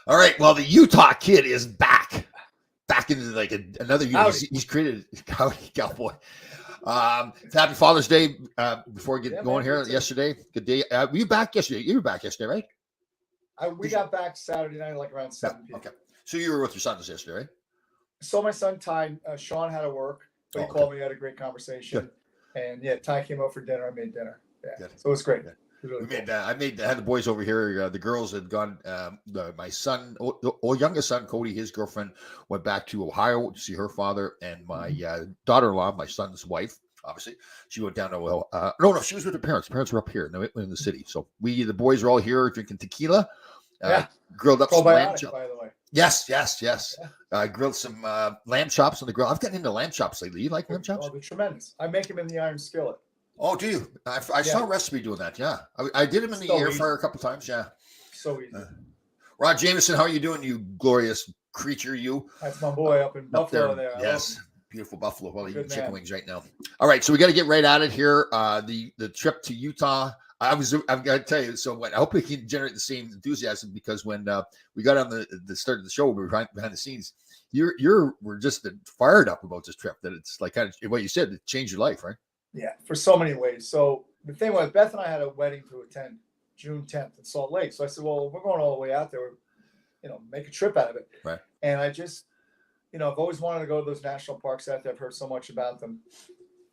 All right. Well, the Utah kid is back into like another year. Howdy. He's created Howdy Cowboy. Happy Father's Day. Before we get Yeah, going man, here, you too. yesterday, good day. Were you back yesterday? You were back yesterday, right? We got back Saturday night, like around Yeah. 7 p.m. Okay. So you were with your sons yesterday, right? So my son Ty, Sean had to work, but Oh, he okay. called me. We had a great Good. conversation, and yeah, Ty came out for dinner. I made dinner. Yeah, Good. so it was great. Good. It was really We cool. made. I had the boys over here. The girls had gone. My son, youngest son, Cody, his girlfriend went back to Ohio to see her father, and my daughter-in-law, my son's wife, obviously, she went down to no, she was with her parents. Parents were up here in the city. So the boys were all here drinking tequila. Yeah, Grilled up some lamb probiotic, chops. by the way. Yes. Yeah. Grilled some lamb chops on the grill. I've gotten into lamb chops lately. You like lamb chops? Oh, they're tremendous. I make them in the iron skillet. Oh, do you? I saw a recipe doing that. Yeah, I did them in the So air easy. fryer a couple times. Yeah. So easy. Rod Jameson, how are you doing? You glorious creature, you. That's my boy up in Buffalo there. Yes, beautiful Buffalo. Well, eating Good chicken man. wings right now. All right, so we got to get right at it here. The trip to Utah. I've got to tell you. So I hope we can generate the same enthusiasm because when we got on the start of the show, we were behind the scenes. We're just fired up about this trip. That it's like kind of what you said. It changed your life, right? Yeah, for so many ways. So the thing was, Beth and I had a wedding to attend June 10th in Salt Lake. So I said, well, we're going all the way out there, make a trip out of it. Right. And I just, I've always wanted to go to those national parks out there. I've heard so much about them.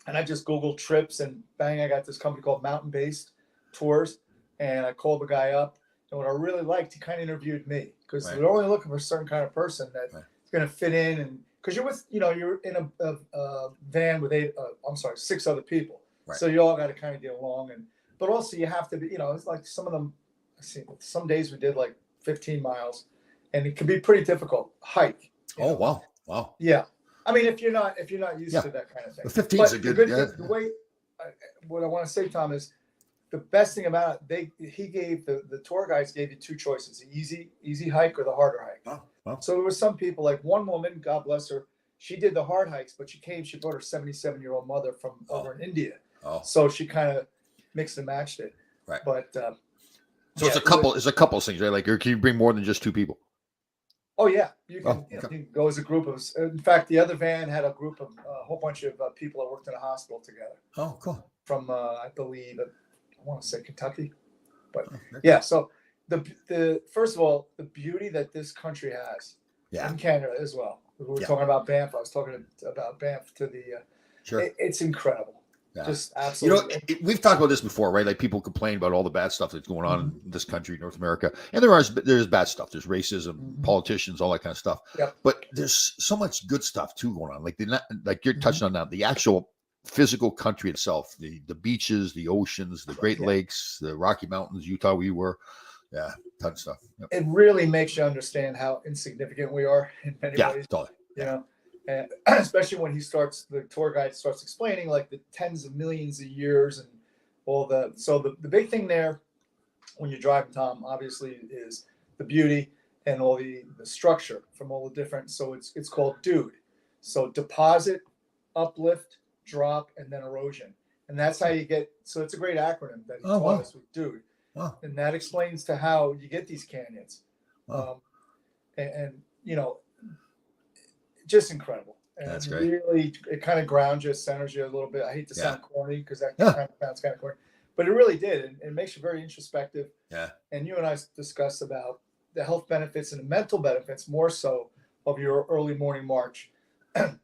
And I just Googled trips and bang, I got this company called Mountain Based Tours. And I called the guy up. And what I really liked, he kind of interviewed me because they're only looking for a certain kind of person that's going to fit in. And because you're with, you're in a van with 6 other people. Right. So you all got to kind of get along. But also you have to be, it's like some of them, some days we did like 15 miles and it can be pretty difficult hike. Oh, wow. Wow. Yeah. I mean, if you're not used to that kind of thing. 15 is a good thing. The way, what I want to say, Tom, is the best thing about it, he gave the tour guides gave you 2 choices: the easy hike or the harder hike. Oh, wow. So there were some people, like one woman, God bless her, she did the hard hikes, but she brought her 77-year-old mother from over in India. Oh. So she kind of mixed and matched it. Right. But so it's a couple. It's a couple of things, right? Like, can you bring more than just 2 people? Oh yeah, you can. You can go as a group of. In fact, the other van had a group of a whole bunch of people that worked in a hospital together. Oh, cool. From I believe, I want to say Kentucky, but yeah. So the first of all, the beauty that this country has, in Canada as well. We were talking about Banff. I was talking about Banff to the. Sure. It's incredible. Yeah. Just absolutely. We've talked about this before, right? Like people complain about all the bad stuff that's going on in this country, North America, and there's bad stuff. There's racism, politicians, all that kind of stuff. Yep. But there's so much good stuff too going on. Like you're touching on that, the actual physical country itself, the beaches, the oceans, the Great Lakes, the Rocky Mountains, Utah. We were, ton of stuff. Yep. It really makes you understand how insignificant we are in many ways. Totally. And especially when the tour guide starts explaining like the tens of millions of years and all the big thing there when you're driving, Tom, obviously is the beauty and all the structure from all the different. So it's called DUDE. So deposit, uplift, drop, and then erosion. And that's how you get, so it's a great acronym that he taught us with DUDE. Wow. And that explains to how you get these canyons. Wow. Just incredible. And that's great. Really, it kind of grounds you, centers you a little bit. I hate to sound corny because that kind of sounds kind of corny, but it really did. And it makes you very introspective. Yeah. And you and I discussed about the health benefits and the mental benefits more so of your early morning march. And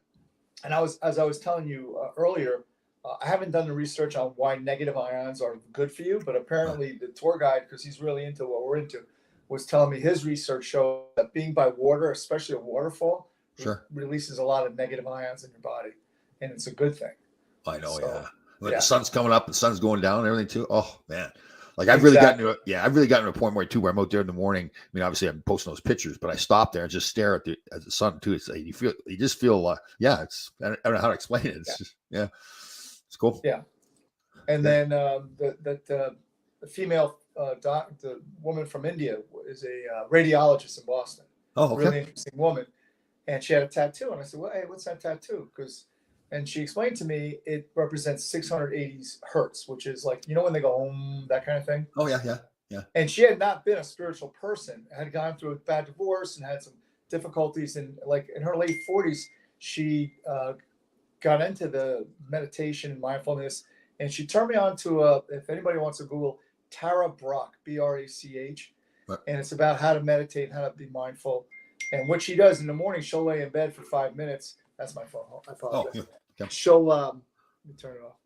as I was telling you earlier, I haven't done the research on why negative ions are good for you, but apparently the tour guide, because he's really into what we're into, was telling me his research showed that being by water, especially a waterfall, releases a lot of negative ions in your body, and it's a good thing. I know, When the sun's coming up, the sun's going down, and everything too. Oh man, like I've really gotten to a point where where I'm out there in the morning. I mean, obviously I'm posting those pictures, but I stop there and just stare at the sun too. It's like you just feel, it's I don't know how to explain it. It's just it's cool. Yeah, and then the female the woman from India is a radiologist in Boston. Oh, okay. Really interesting woman. And she had a tattoo. And I said, well, hey, what's that tattoo? And she explained to me it represents 680 hertz, which is like, when they go, that kind of thing. Oh, yeah, yeah. Yeah. And she had not been a spiritual person, had gone through a bad divorce and had some difficulties. And like in her late 40s, she got into the meditation and mindfulness. And she turned me on to if anybody wants to Google Tara Brach, Brach. Right. And it's about how to meditate, how to be mindful. And what she does in the morning, she'll lay in bed for 5 minutes. That's my phone. I apologize. Oh, yeah. She'll let me turn it off.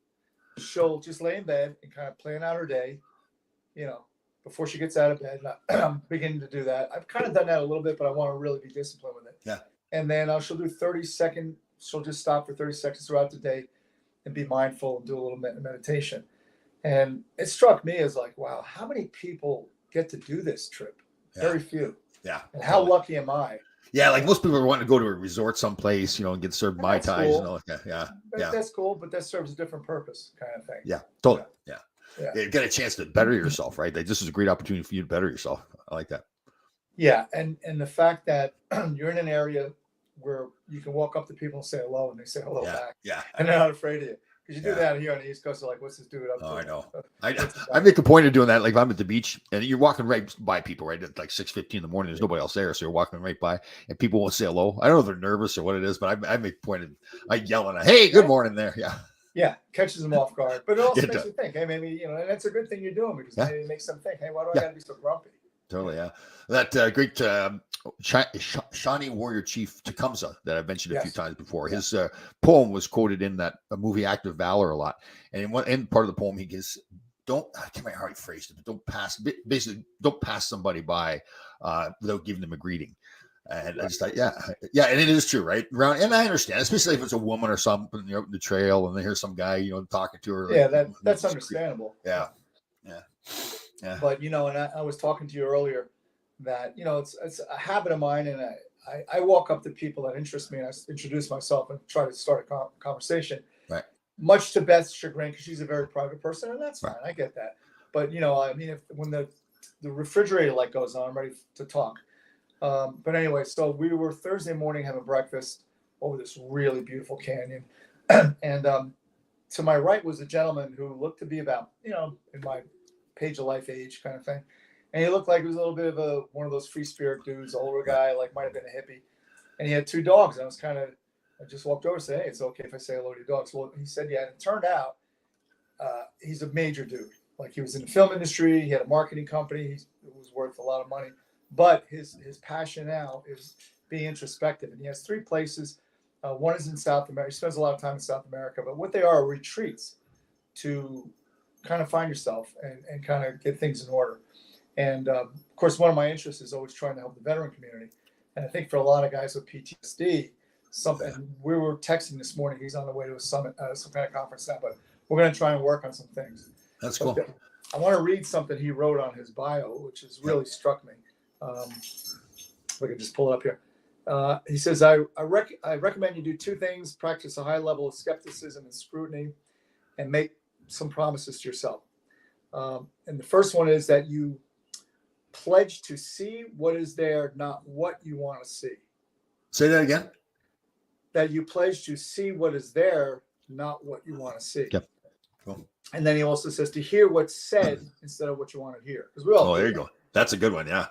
She'll just lay in bed and kind of plan out her day, before she gets out of bed. I'm beginning to do that. I've kind of done that a little bit, but I want to really be disciplined with it. Yeah. And then she'll do 30 seconds. She'll just stop for 30 seconds throughout the day and be mindful and do a little meditation. And it struck me as like, wow, how many people get to do this trip? Yeah. Very few. Yeah. And how lucky am I? Yeah, like most people are wanting to go to a resort someplace, and get served Mai Tais cool. and all that. Yeah. That's cool, but that serves a different purpose, kind of thing. Yeah, totally. Yeah. Yeah. You get a chance to better yourself, right? Like, this is a great opportunity for you to better yourself. I like that. Yeah, and the fact that you're in an area where you can walk up to people and say hello, and they say hello back. Yeah. And they're not afraid of you. Because you do that here on the East Coast, they're like, what's this dude up to? Oh, I know. I make a point of doing that. Like, if I'm at the beach and you're walking right by people, right? At like 6:15 in the morning, there's nobody else there. So you're walking right by and people won't say hello. I don't know if they're nervous or what it is, but I make a point of, I yell and hey, good morning there. Yeah. Yeah, catches them off guard. But it also It makes does. you think, hey, maybe, and that's a good thing you're doing because maybe it makes them think, hey, why do I got to be so grumpy? Totally, yeah. That great Shawnee Warrior Chief Tecumseh that I've mentioned a few times before. His poem was quoted in that movie Act of Valor a lot. And in part of the poem, he gives, I can't remember how he phrased it, but don't pass somebody by without giving them a greeting. And I just thought, yeah, and it is true, right? And I understand, especially if it's a woman or something, the trail, and they hear some guy, talking to her. Yeah, that's understandable. Yeah. But and I was talking to you earlier that it's a habit of mine, and I walk up to people that interest me, and I introduce myself and try to start a conversation. Right. Much to Beth's chagrin, because she's a very private person, and that's fine. Right. I get that. But when the refrigerator light goes on, I'm ready to talk. But anyway, so we were Thursday morning having breakfast over this really beautiful canyon, and to my right was a gentleman who looked to be about in my Page of Life age kind of thing. And he looked like he was a little bit of one of those free spirit dudes, older guy, like might have been a hippie. And he had 2 dogs. And I just walked over and said, hey, it's okay if I say hello to your dogs. Well, he said, yeah. And it turned out he's a major dude. Like, he was in the film industry. He had a marketing company. It was worth a lot of money. But his passion now is being introspective. And he has 3 places. One is in South America. He spends a lot of time in South America. But what they are retreats to kind of find yourself and kind of get things in order. And of course, one of my interests is always trying to help the veteran community. And I think for a lot of guys with PTSD, we were texting this morning, he's on the way to a summit, some kind of conference now, but we're going to try and work on some things. That's cool. I want to read something he wrote on his bio, which has really struck me. We can just pull it up here. He says, I recommend you do 2 things: practice a high level of skepticism and scrutiny, and make some promises to yourself. And the first one is that you pledge to see what is there, not what you want to see. Say that again. That you pledge to see what is there, not what you want to see. Yep. Cool. And then he also says to hear what's said instead of what you want to hear. Because we all. Oh, there you go. That's a good one. Yeah.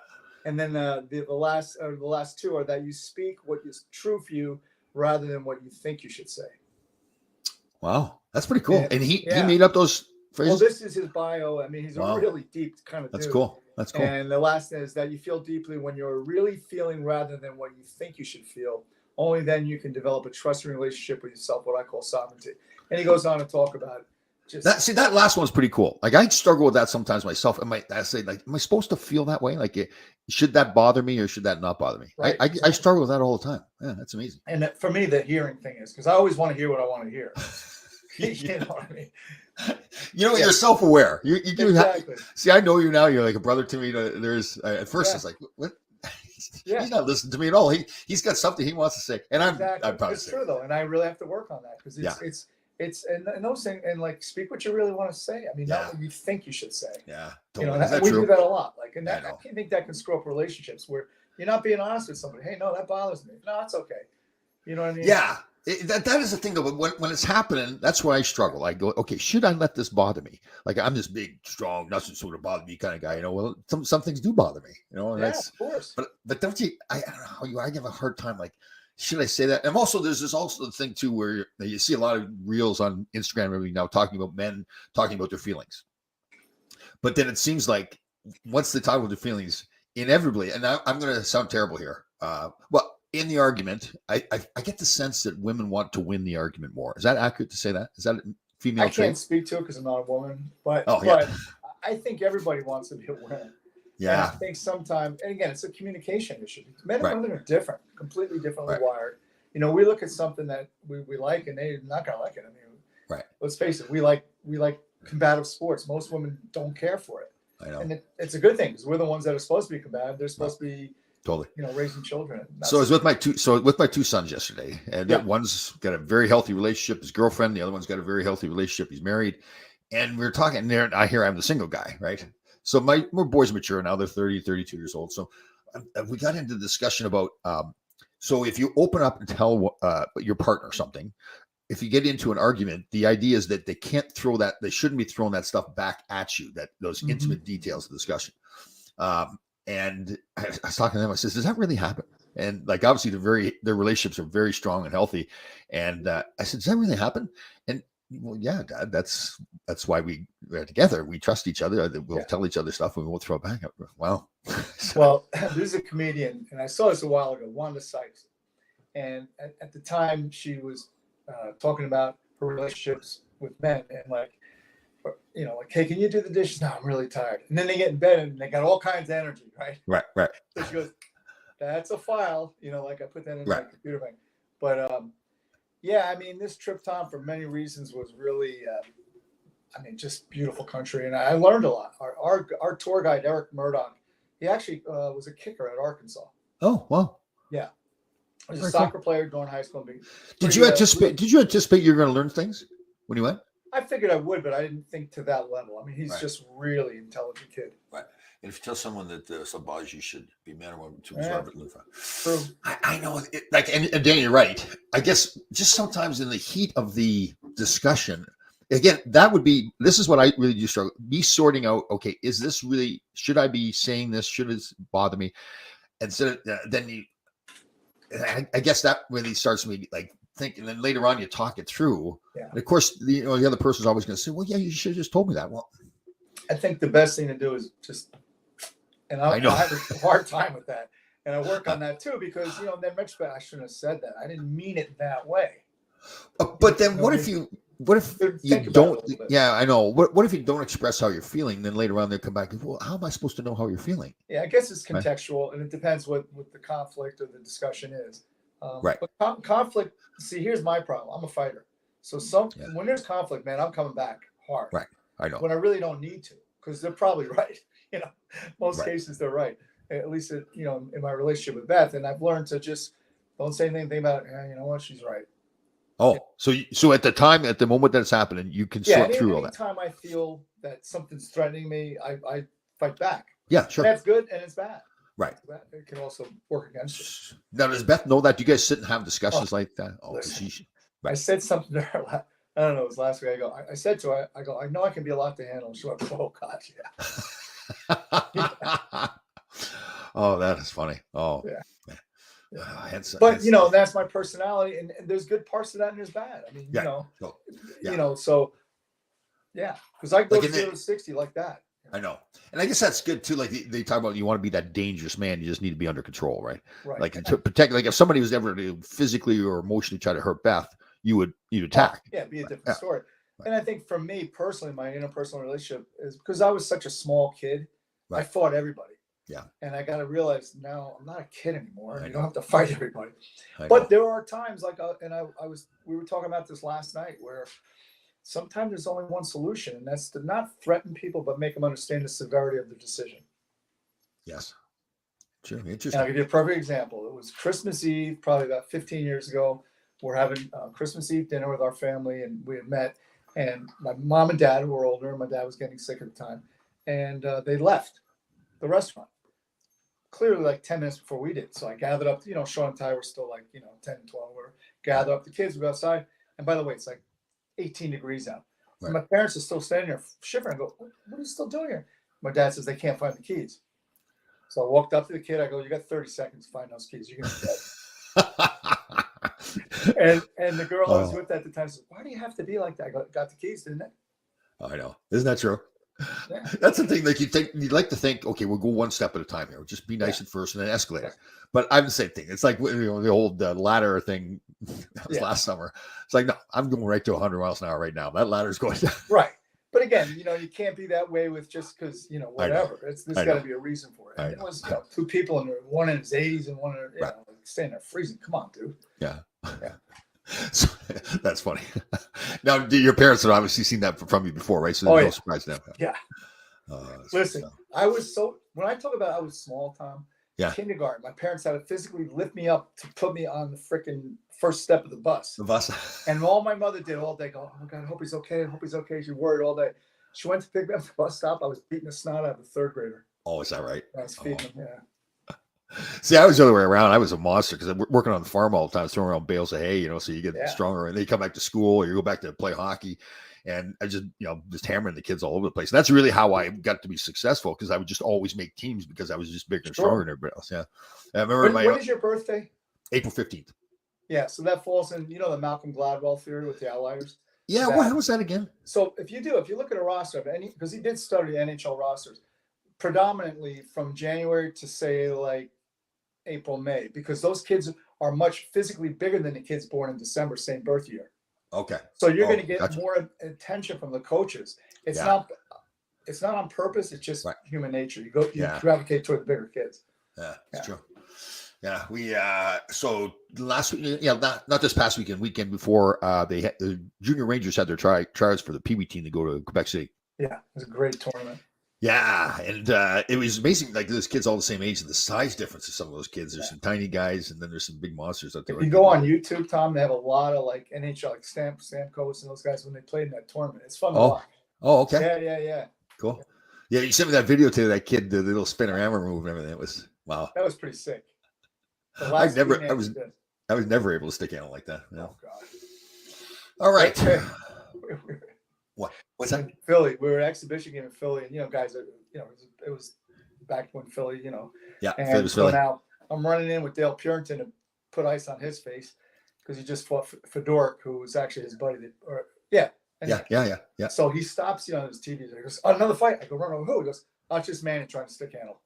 And then the last 2 are that you speak what is true for you rather than what you think you should say. Wow, that's pretty cool. And he made up those phrases. Well, this is his bio. I mean, he's a really deep kind of dude. That's cool. That's cool. And the last thing is that you feel deeply when you're really feeling rather than what you think you should feel. Only then you can develop a trusting relationship with yourself, what I call sovereignty. And he goes on to talk about that last one's pretty cool. Like, I struggle with that sometimes myself. I say, like, am I supposed to feel that way? Like, should that bother me or should that not bother me? Right. I struggle with that all the time. Yeah, that's amazing. And for me, the hearing thing is because I always want to hear what I want to hear. You know what I mean? You're self-aware. You do exactly. See, I know you now. You're like a brother to me. There's at first it's like, what? He's not listening to me at all. He's got something he wants to say, and I'm probably it's true though, and I really have to work on that because it's and those things and like speak what you really want to say. I mean, not what you think you should say. Yeah, totally. We do that a lot. Like, and I think that can screw up relationships where you're not being honest with somebody. Hey, no, that bothers me. No, it's okay. You know what I mean? Yeah. That is the thing, though. But when it's happening, that's where I struggle. I go, okay, should I let this bother me? Like I'm this big, strong, nothing sort of bother me kind of guy. Well, some things do bother me. And Yeah, that's. of course. But don't you? I don't know how you. I give a hard time. Like, should I say that? And also, there's this also the thing too where you see a lot of reels on Instagram every now talking about men talking about their feelings. But then it seems like once they talk about their feelings, inevitably, and I'm going to sound terrible here. Well, in the argument, I get the sense that women want to win the argument more. Is that accurate to say that? Is that a female I trait? can't speak to it because I'm not a woman, but yeah. I think everybody wants to be a winner. Yeah. And I think sometimes, and again, it's a communication issue. Men and women are different, completely differently wired. We look at something that we like, and they're not going to like it. I mean, let's face it, we like combative sports. Most women don't care for it. I know. And it's a good thing because we're the ones that are supposed to be combative. They're supposed to be totally raising children. So I was with my two sons yesterday, and one's got a very healthy relationship, his girlfriend. The other one's got a very healthy relationship. He's married, and we were talking there. I hear I'm the single guy, right? So my boys mature now. They're 30, 32 years old. So we got into the discussion about so if you open up and tell your partner something, if you get into an argument, the idea is that they can't throw that. They shouldn't be throwing that stuff back at you. That those intimate details of the discussion. And I was talking to them. I says, "Does that really happen?" And like obviously their relationships are very strong and healthy. And I said, "Does that really happen?" And well, yeah, Dad, that's why we're together. We trust each other. We'll tell each other stuff and we won't throw it back. Wow. Well, there's a comedian, and I saw this a while ago, Wanda Sykes. And at the time, she was talking about her relationships with men, and like, hey, can you do the dishes? No, I'm really tired. And then they get in bed and they got all kinds of energy, right? Right. So she goes, that's a file, like I put that in my computer bank. But yeah, I mean, this trip, Tom, for many reasons was really, just beautiful country. And I learned a lot. Our tour guide, Eric Murdoch, he actually was a kicker at Arkansas. Oh, wow. Yeah. He was a soccer player during high school. Did you anticipate you were going to learn things when you went? I figured I would, but I didn't think to that level. I mean, he's just really intelligent kid. Right. And if you tell someone that somebody you should be man or woman to observe it, True. I know. And Dan, you're right. I guess just sometimes in the heat of the discussion, again, this is what I really do struggle. Be sorting out, okay, is this really, should I be saying this? Should it bother me? Instead of, I guess that really starts me like thinking, and then later on you talk it through. Yeah. And of course, the other person's always going to say, well, yeah, you should have just told me that. Well, I think the best thing to do is just, and I have a hard time with that. And I work on that too, because, then retrospect, I shouldn't have said that. I didn't mean it that way. But then what if you don't? Yeah, I know. What if you don't express how you're feeling? Then later on they'll come back and, well, how am I supposed to know how you're feeling? Yeah, I guess it's contextual, and it depends what the conflict or the discussion is. Right. But conflict. See, here's my problem. I'm a fighter, so when there's conflict, man, I'm coming back hard. Right. I know. When I really don't need to, because they're probably right. Most cases they're right. At least in my relationship with Beth, and I've learned to just don't say anything about it. You know what? She's right. Oh, so at the moment that's happening, you can sort through all that. Anytime I feel that something's threatening me, I fight back. Yeah, sure. And that's good and it's bad. Right. It can also work against you. Now, does Beth know that? Do you guys sit and have discussions like that? Oh, I said something to her. I don't know. It was last week. I said to her, I know I can be a lot to handle. She went, oh God, yeah. Oh, that is funny. Oh, yeah. But that's my personality, and there's good parts of that, and there's bad. I mean, so yeah, because I go 0 to 60 like that. I know, and I guess that's good too. Like they talk about, you want to be that dangerous man, you just need to be under control, right? Right. Like to protect. Like if somebody was ever to physically or emotionally try to hurt Beth, you'd attack. Yeah, be a different story. Right. And I think for me personally, my interpersonal relationship is because I was such a small kid. Right. I fought everybody. Yeah. And I got to realize now I'm not a kid anymore. You don't have to fight everybody. But there are times we were talking about this last night where sometimes there's only one solution, and that's to not threaten people, but make them understand the severity of the decision. Yes. Sure. Interesting. And I'll give you a perfect example. It was Christmas Eve, probably about 15 years ago. We're having Christmas Eve dinner with our family, and we had met. And my mom and dad, who were older, my dad was getting sick at the time, and they left the restaurant. clearly like 10 minutes before we did. So I gathered up, Sean and Ty were still like, 10, 12, whatever. Gather up the kids, we go outside. And by the way, it's like 18 degrees out. Right. My parents are still standing there shivering. I go, what are you still doing here? My dad says they can't find the keys. So I walked up to the kid. I go, you got 30 seconds to find those keys. You're going to be dead. and the girl I was with at the time said, why do you have to be like that? I got the keys, didn't it? I know. Isn't that true? Yeah. That's the thing. Like you'd like to think, okay, we'll go one step at a time here. Just be nice at first and then escalate it. But I'm the same thing. It's like the old ladder thing that was last summer. It's like, no, I'm going right to 100 miles an hour right now. That ladder's going down. Right. But again, you can't be that way with just because, whatever. There's got to be a reason for it. And it was two people, and one in his 80s and one in, staying there freezing. Come on, dude. Yeah. So, that's funny. Now, your parents have obviously seen that from you before, right? So there's no surprise now. Yeah. Listen, when I talk about I was small, Tom, kindergarten, my parents had to physically lift me up to put me on the freaking first step of the bus. And all my mother did all day, go, oh my God, I hope he's okay. I hope he's okay. She worried all day. She went to pick me up at the bus stop. I was beating the snot out of a third grader. Oh, is that right? I was feeding him, See, I was the other way around. I was a monster because I'm working on the farm all the time, throwing around bales of hay, so you get stronger. And then you come back to school or you go back to play hockey. And I just, just hammering the kids all over the place. And that's really how I got to be successful, because I would just always make teams because I was just bigger and stronger than everybody else. Yeah. I remember when is your birthday? April 15th. Yeah. So that falls in, the Malcolm Gladwell theory with the outliers. Yeah. What was that again? So if you look at a roster of any, because he did study NHL rosters, predominantly from January to say like April, May, because those kids are much physically bigger than the kids born in December, same birth year. Okay. So you're going to get more attention from the coaches. It's not on purpose. It's just human nature. You gravitate toward the bigger kids. Yeah, that's true. Yeah, we so last week, not this past weekend before, they had the Junior Rangers had their tryouts for the Pee Wee team to go to Quebec City. Yeah, it was a great tournament. Yeah, and it was amazing. Like those kids all the same age, and the size difference of some of those kids. There's some tiny guys, and then there's some big monsters out there. If you go on YouTube, Tom, they have a lot of like NHL, like Stamkos and those guys when they played in that tournament. It's fun to watch. Oh, okay. Yeah. Cool. Yeah, you sent me that video to that kid, the little spinner hammer move and everything. It was wow. That was pretty sick. I was never able to stick out like that. No. Oh God. All right. What's that? In Philly. We were at an exhibition game in Philly, and guys, it was back when Philly, Yeah, and Philly was Philly. Now I'm running in with Dale Purinton to put ice on his face because he just fought Fedoruk, who was actually his buddy. Yeah. So he stops, on his TV. He goes, another fight. I go, run over who? He goes, it's just Manny trying to stick handle.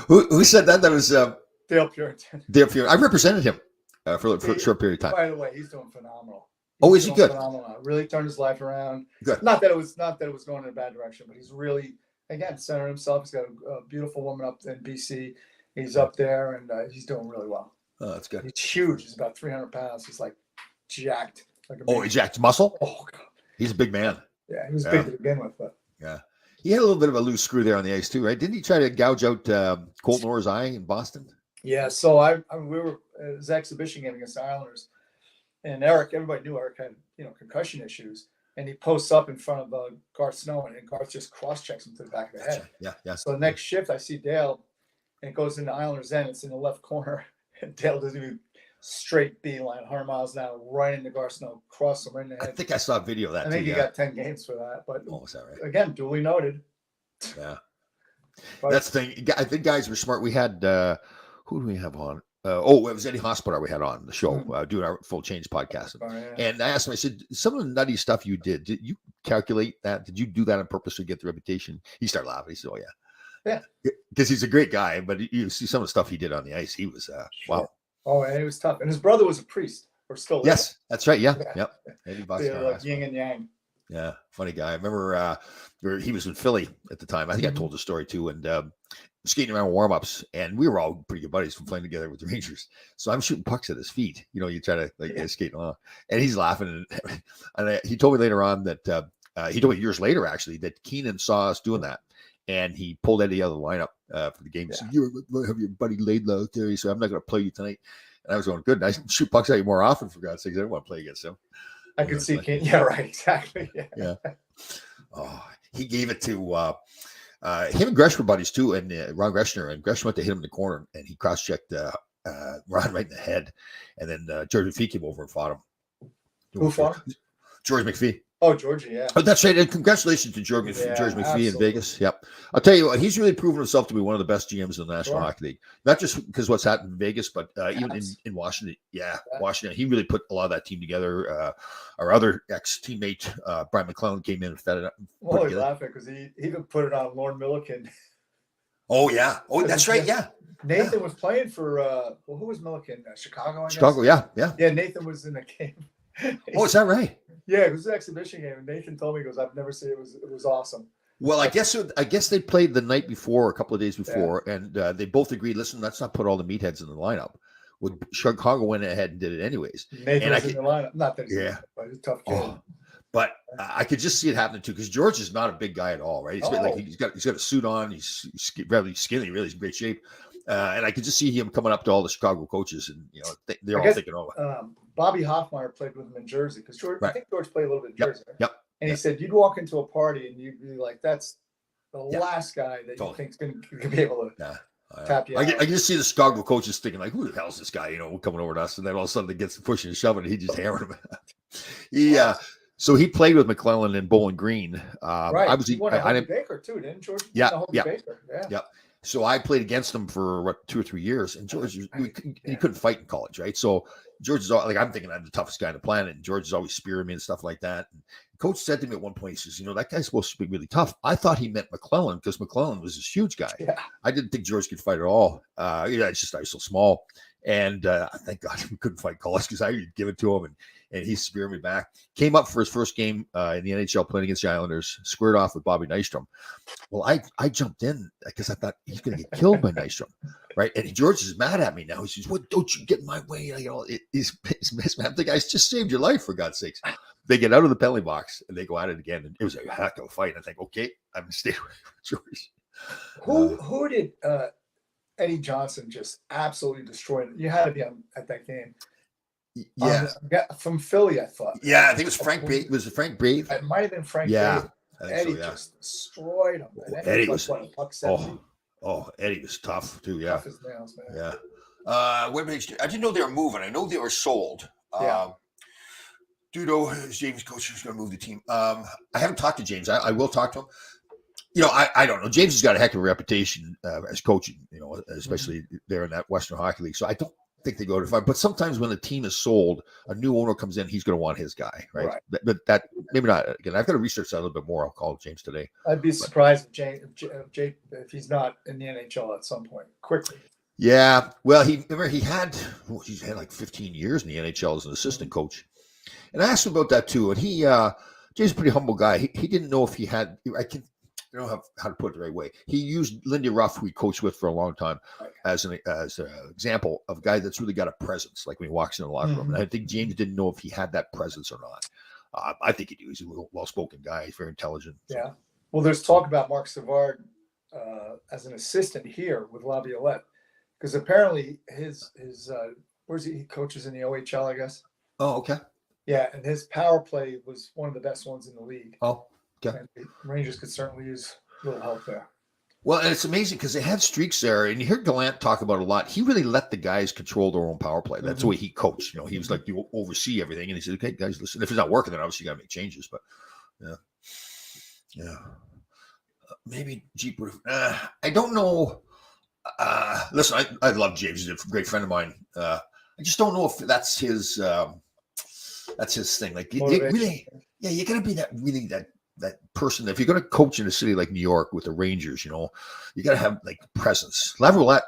Who said that? That was Dale Purinton. Dale Purinton. I represented him for a short period of time. By the way, he's doing phenomenal. Is he good? Phenomenal. Really turned his life around. Good. Not that it was going in a bad direction, but he's really, again, centered himself. He's got a beautiful woman up in BC. He's up there, and he's doing really well. Oh, that's good. He's huge. He's about 300 pounds. He's like jacked. He's jacked muscle? Oh, God. He's a big man. Yeah, he was big to begin with, but. Yeah. He had a little bit of a loose screw there on the ice too, right? Didn't he try to gouge out Colton Orr's eye in Boston? Yeah, so we were at his exhibition game against the Islanders, and everybody knew Eric had concussion issues, and he posts up in front of Garth Snow, and Garth just cross checks him to the back of the head. Yeah. So the next shift, I see Dale, and it goes in the Islanders' end. It's in the left corner, and Dale doesn't even straight beeline, 100 miles an hour, right into Garth Snow, cross him right in the head. I think I saw a video of that. I think he got 10 games for that, but is that right? Again, duly noted. Yeah, that's the thing. I think guys were smart. We had who do we have on? It was Eddie Hospodar we had on the show doing our Full Change podcast. And I asked him, I said, some of the nutty stuff you did you calculate that? Did you do that on purpose to get the reputation? He started laughing. He said, oh, yeah. Because he's a great guy. But you see some of the stuff he did on the ice. He was, wow. Oh, and it was tough. And his brother was a priest, or still living. Yes, that's right. Yeah. Yep. Eddie Hospodar, like yin and yang. Yeah, funny guy. I remember he was in Philly at the time. I think I told the story too. And skating around warm-ups, and we were all pretty good buddies from playing together with the Rangers. So I'm shooting pucks at his feet. You try to skate along, and he's laughing. And he told me later on that he told me years later actually that Keenan saw us doing that, and he pulled Eddie out of the lineup for the game. He said, "You have your buddy Laidlaw out there." He said, "I'm not going to play you tonight." And I was going, "Good. I shoot pucks at you more often, for God's sake. I don't want to play against him." I could see Keenan. Yeah, right. Exactly. Yeah. Oh, he gave it to Him and Gresh were buddies too, and Ron Greshner. And Gresh went to hit him in the corner, and he cross-checked Ron right in the head. And then George McPhee came over and fought him. Who fought him? George McPhee. Oh, Georgia, yeah. Oh, that's right. And congratulations to George McPhee in Vegas. Yep. I'll tell you what, he's really proven himself to be one of the best GMs in the National Hockey League. Not just because what's happened in Vegas, but even in Washington. Yeah, Washington. He really put a lot of that team together. Our other ex-teammate, Brian McClellan, came in and fed it up. Well, he's laughing because he even put it on Lorne Milliken. Oh, yeah. Oh, that's right. Yeah. Nathan was playing for, who was Milliken? Chicago, I guess? Chicago, yeah. Yeah, Nathan was in the game. Oh, is that right? Yeah, it was an exhibition game. And Nathan told me, he goes, I've never seen it. It was awesome. Well, I guess they played the night before, a couple of days before, and they both agreed, listen, let's not put all the meatheads in the lineup. Well, Chicago went ahead and did it anyways. Nathan was in the lineup. Not that he's but he's a tough kid. Oh, but I could just see it happening too, because George is not a big guy at all, right? He's got a suit on. He's really skinny, really in great shape. And I could just see him coming up to all the Chicago coaches, and they're all thinking, "Oh." Bobby Hoffmeyer played with him in Jersey because I think George played a little bit in Jersey. Right? Yep. And he said you'd walk into a party and you'd be like, "That's the last guy that you think's going to be able to tap you." I can just see the Chicago coaches thinking, like, "Who the hell's this guy? Coming over to us?" And then all of a sudden, it gets pushing and shoving, and he just hammered him. So he played with McClellan and Bowling Green. Right. He won a Hobie Baker too, didn't George? Yeah. Baker. Yeah. So I played against him for 2 or 3 years, and George, he couldn't fight in college, right? So George is like, I'm thinking I'm the toughest guy on the planet, and George is always spearing me and stuff like that. And Coach said to me at one point, he says, that guy's supposed to be really tough. I thought he meant McClellan because McClellan was this huge guy. Yeah. I didn't think George could fight at all. It's just I was so small. And thank God he couldn't fight college because I would give it to him, and he speared me back. Came up for his first game in the NHL playing against the Islanders, squared off with Bobby Nystrom. Well, I jumped in because I thought he's going to get killed by Nystrom, right? And George is mad at me now. He says, "What? Don't you get in my way?" He's man. The guy's just saved your life, for God's sakes. They get out of the penalty box and they go at it again, and it was a heck of a fight. I think, okay, I'm going to stay with George. Who did Eddie Johnson just absolutely destroyed? You had to be at that game. Yeah, from Philly, I thought. Yeah, I think it was Frank Brave. Was it Frank Brave? It might have been Frank. Yeah, Brave. Eddie just destroyed him. Eddie was Eddie was tough too. Yeah, tough as nails, man. Yeah. I didn't know they were moving. I know they were sold. Dudo, is James' coach, who's going to move the team. I haven't talked to James. I will talk to him. I don't know. James has got a heck of a reputation as coaching. Especially there in that Western Hockey League. So I don't think they go to five. But sometimes when the team is sold, a new owner comes in, he's going to want his guy, right? But that maybe not. Again, I've got to research that a little bit more. I'll call James today. I'd be surprised if he's not in the NHL at some point quickly. Yeah, well, he had like 15 years in the NHL as an assistant coach, and I asked him about that too. And James is a pretty humble guy. He didn't know if he had. I don't know how to put it the right way. He used Lindy Ruff, who he coached with for a long time, as an example of a guy that's really got a presence, like when he walks in the locker room. And I think James didn't know if he had that presence or not. I think he do. He's a well-spoken guy. He's very intelligent. Yeah. Well, there's talk about Mark Savard as an assistant here with Laviolette, because apparently his where's he coaches in the OHL, I guess. Oh, okay. Yeah, and his power play was one of the best ones in the league. Oh. Okay. Rangers could certainly use a little help there. Well, and it's amazing because they had streaks there, and you hear Gallant talk about it a lot. He really let the guys control their own power play. That's the way he coached. He was like, you oversee everything, and he said, "Okay, guys, listen. If it's not working, then obviously you got to make changes." But maybe Jeep would have. I don't know. Listen, I love James. He's a great friend of mine. I just don't know if that's his. That's his thing. Like, you got to be that person. If you're going to coach in a city like New York with the Rangers, you got to have like presence. Laviolette,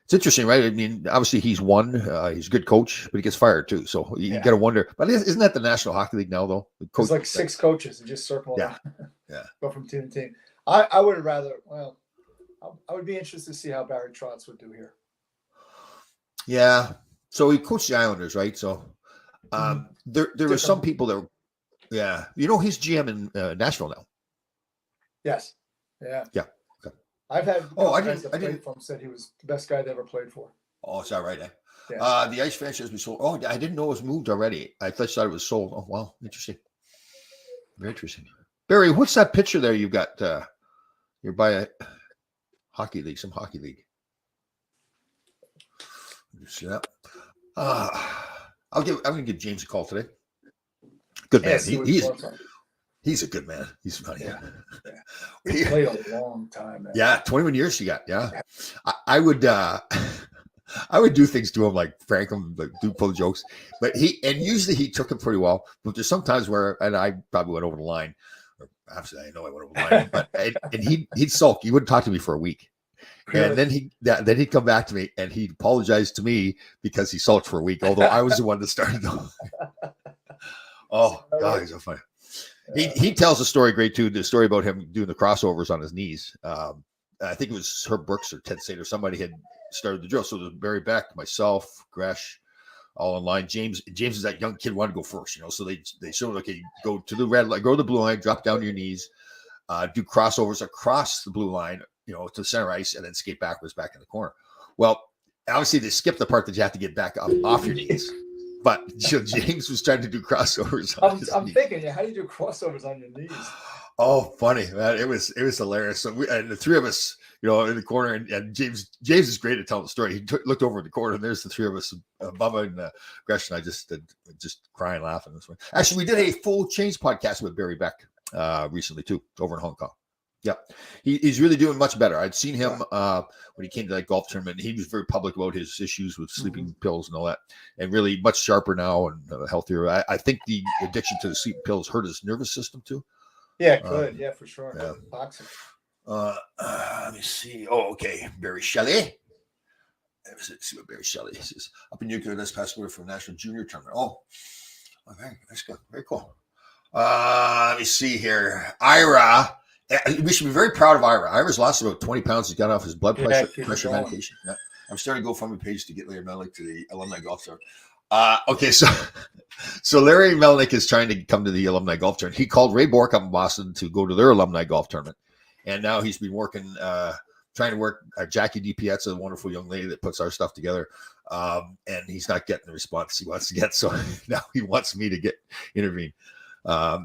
it's interesting, right? I mean, obviously he's won. He's a good coach, but he gets fired too. So you got to wonder. But isn't that the National Hockey League now, though? There's like 6 coaches and just circle. Yeah. Go from team to team. I would rather. Well, I would be interested to see how Barry Trotz would do here. Yeah. So he coached the Islanders, right? So there were some people that were. Yeah, he's GM in Nashville now. Yes. Yeah. Yeah. Okay. I've had. I didn't. From said he was the best guy they ever played for. Oh, is that right? Yeah. The Ice franchise was sold. Oh, I didn't know it was moved already. I thought it was sold. Oh, wow, interesting. Very interesting. Barry, what's that picture there? You've got You're by a hockey league, some hockey league. You see that? I'm gonna give James a call today. Good man. He's a good man. He's funny. Yeah. He played a long time, man. Yeah, 21 years he got. Yeah. I would I would do things to him like prank him, like do pull jokes. But usually he took them pretty well. But there's sometimes where, and I probably went over the line. Or actually, I know I went over the line. But and he'd sulk. He wouldn't talk to me for a week. Really? And then he'd come back to me and he'd apologize to me because he sulked for a week, although I was the one that started. Oh God, he's so funny. He tells a story great too. The story about him doing the crossovers on his knees. I think it was Herb Brooks or Ted Sater. Somebody had started the drill. So there's Barry Beck, myself, Gresh, all in line. James is that young kid wanted to go first, So they showed, okay, go to the red line, go to the blue line, drop down to your knees, do crossovers across the blue line, to the center ice, and then skate backwards back in the corner. Well, obviously they skipped the part that you have to get back up off your knees. But James was trying to do crossovers. I'm thinking, how do you do crossovers on your knees? Oh, funny, man! It was hilarious. So and the three of us, in the corner, and James is great at telling the story. He looked over in the corner, and there's the three of us, Bubba and Gresh, and I just crying, laughing this way. Actually, we did a full change podcast with Barry Beck recently too, over in Hong Kong. Yeah, he's really doing much better. I'd seen him when he came to that golf tournament. He was very public about his issues with sleeping pills and all that, and really much sharper now and healthier. I think the addiction to the sleeping pills hurt his nervous system too. Yeah, good. Yeah, for sure. Yeah. Boxing. Let me see. Oh, okay. Barry Shelley. Let's see what Barry Shelley says. Up in Yukon this past week for a national junior tournament. Oh, okay. That's good. Very cool. Let me see here. Ira. We should be very proud of Ira. Ira's lost about 20 pounds. He's got off his blood pressure medication. Yeah. I'm starting to go from the page to get Larry Melnick to the alumni golf tour. Okay, so Larry Melnick is trying to come to the alumni golf tournament. He called Ray Bork up in Boston to go to their alumni golf tournament, and now he's been working, trying to work. Jackie DiPiazza, a wonderful young lady that puts our stuff together, and he's not getting the response he wants to get. So now he wants me to intervene. Yeah,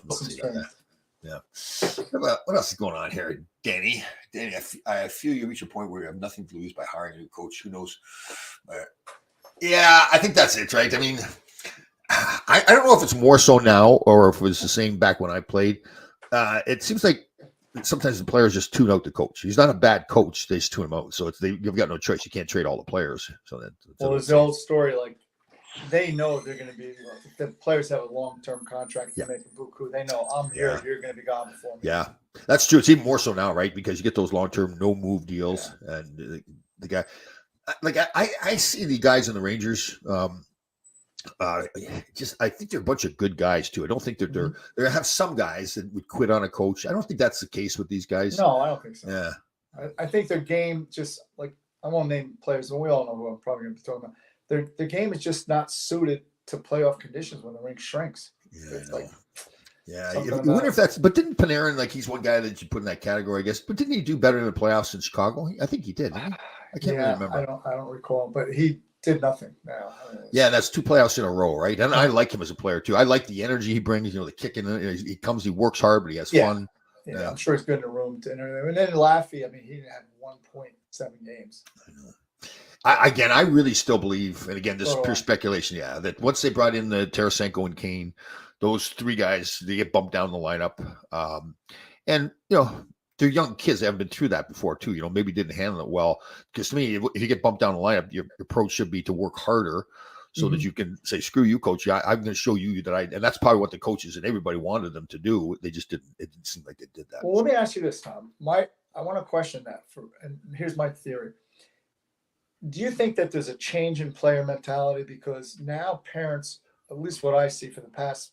we'll see. Yeah. What else is going on here, Danny? I feel you reach a point where you have nothing to lose by hiring a new coach. Who knows? Yeah, I think that's it, right? I mean, I don't know if it's more so now or if it was the same back when I played. It seems like sometimes the players just tune out the coach. He's not a bad coach; they just tune him out. So you've got no choice. You can't trade all the players. So there's the old story, like they know they're going to be. If the players have a long-term contract, they make a buku. They know I'm here. You're going to be gone before me. Yeah, that's true. It's even more so now, right? Because you get those long-term no-move deals, and the guy. Like I see the guys in the Rangers. I think they're a bunch of good guys too. I don't think they're they have some guys that would quit on a coach. I don't think that's the case with these guys. No, I don't think so. Yeah, I think their game just like I won't name players, and we all know who I'm probably going to be talking about. Their game is just not suited to playoff conditions when the rink shrinks. Yeah, I wonder if that's. But didn't Panarin, he's one guy that you put in that category, I guess. But didn't he do better in the playoffs in Chicago? I think he did. Didn't he? I can't really remember. I don't recall, but he did nothing now. Yeah, that's 2 playoffs in a row, right? And I like him as a player too. I like the energy he brings. The kicking. He comes, he works hard, but he has fun. Yeah, I'm sure he's good in the room to enter. And then Laffy, he didn't have 1.7 games. I know. I really still believe, and again, this is pure speculation. Yeah, that once they brought in the Tarasenko and Kane, those 3 guys, they get bumped down the lineup, and they're young kids. They haven't been through that before, too. Maybe didn't handle it well. Because to me, if you get bumped down the lineup, your approach should be to work harder so that you can say, screw you, coach. I'm going to show you that and that's probably what the coaches and everybody wanted them to do. They just didn't. It didn't seem like they did that. Well, let me ask you this, Tom. I want to question that. And here's my theory. Do you think that there's a change in player mentality? Because now parents, at least what I see for the past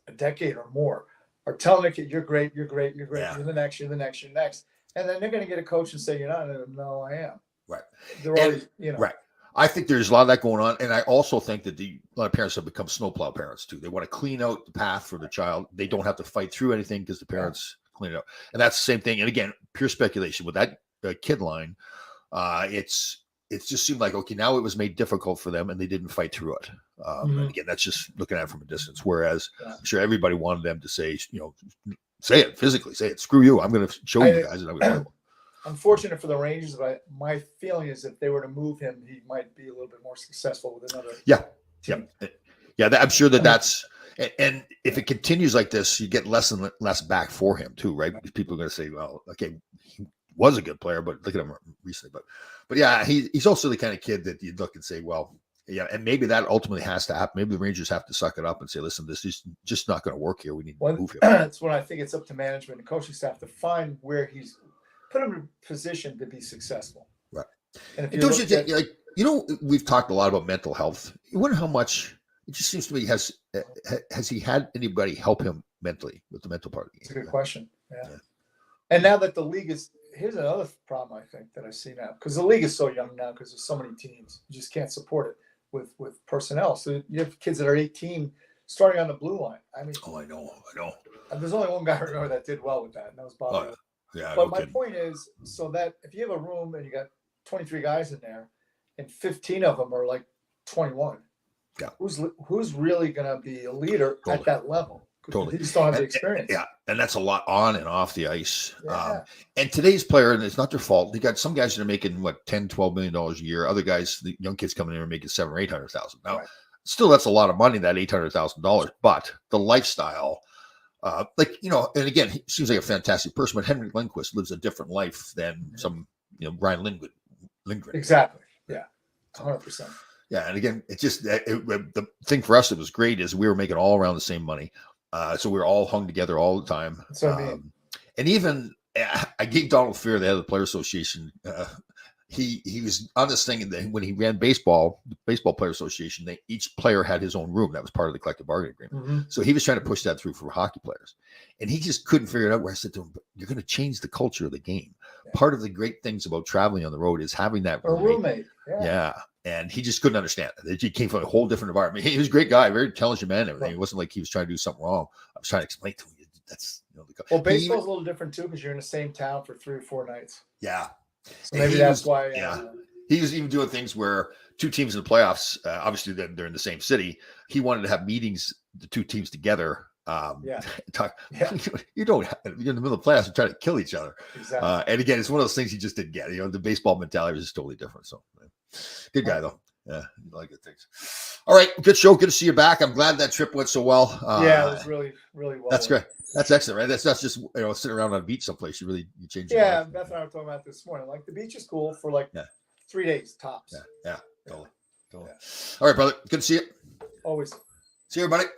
a decade or more, are telling the kid, you're great, you're great, you're great, you're the next, you're the next, you're next. And then they're going to get a coach and say, you're not. No, I am. Right. They're always, Right. I think there's a lot of that going on. And I also think that a lot of parents have become snowplow parents too. They want to clean out the path for the child. They don't have to fight through anything because the parents clean it up. And that's the same thing. And again, pure speculation with that kid line. It just seemed like, okay, now it was made difficult for them and they didn't fight through it. And again, that's just looking at it from a distance. Whereas I'm sure everybody wanted them to say, Say it physically. Say it. Screw you. I'm going to show you guys, and I'm going to. Unfortunate for the Rangers, but my feeling is if they were to move him, he might be a little bit more successful with another team. Yeah. I'm sure that's. And if it continues like this, you get less and less back for him too, right? Because people are going to say, "Well, okay, he was a good player, but look at him recently." But yeah, he's also the kind of kid that you look and say, "Well, yeah," and maybe that ultimately has to happen. Maybe the Rangers have to suck it up and say, "Listen, this is just not going to work here. We need to move him." That's when I think it's up to management and coaching staff to find where put him in a position to be successful. Right. And don't you think, we've talked a lot about mental health. You wonder how much. It just seems to me has he had anybody help him mentally with the mental part of the game? It's a good question. Yeah. And now that the league here's another problem I think that I see now, because the league is so young now because there's so many teams, you just can't support it with personnel. So you have kids that are 18 starting on the blue line. I mean, I know. There's only one guy I remember that did well with that, and that was Bob. Yeah. But my point is, so that if you have a room and you got 23 guys in there, and 15 of them are like 21. Yeah. Who's really going to be a leader at that level? Totally. They just don't have the experience. Yeah. And that's a lot on and off the ice. Yeah. And today's player, and it's not their fault. They got some guys that are making $10, $12 million a year. Other guys, the young kids coming in are making $700,000 or $800,000. Now, still, that's a lot of money, that $800,000. But the lifestyle, and again, he seems like a fantastic person. But Henrik Lundqvist lives a different life than some, Brian Lindgren. Exactly. Yeah. 100%. Yeah, and again, it's just the thing for us that was great is we were making all around the same money, so we were all hung together all the time. That's what I mean. And even I gave Donald Fear, the head of the Player Association, he was on this thing, and when he ran the Baseball Player Association, each player had his own room. That was part of the collective bargaining agreement. Mm-hmm. So he was trying to push that through for hockey players, and he just couldn't figure it out. Where I said to him, "You're going to change the culture of the game." Yeah. Part of the great things about traveling on the road is having that roommate. Yeah. And he just couldn't understand it. He came from a whole different environment. He was a great guy, very intelligent man. And everything. It wasn't like he was trying to do something wrong. I was trying to explain to him that's well, baseball's a little different too because you're in the same town for 3 or 4 nights. Yeah, so maybe that's why. He was even doing things where 2 teams in the playoffs. Obviously, they're in the same city. He wanted to have meetings, the 2 teams together. Talk. Yeah. You don't. You're in the middle of the playoffs and try to kill each other. Exactly. And again, it's one of those things he just didn't get. The baseball mentality was just totally different. So, good guy though. Yeah, a lot of good things. All right, good show. Good to see you back. I'm glad that trip went so well. It was really, really well. That's great. That's excellent, right? That's not just sitting around on a beach someplace. You change. Yeah, Beth and I were talking about this morning. Like the beach is cool for 3 days tops. Yeah, totally. Yeah. All right, brother. Good to see you. Always. See you, everybody.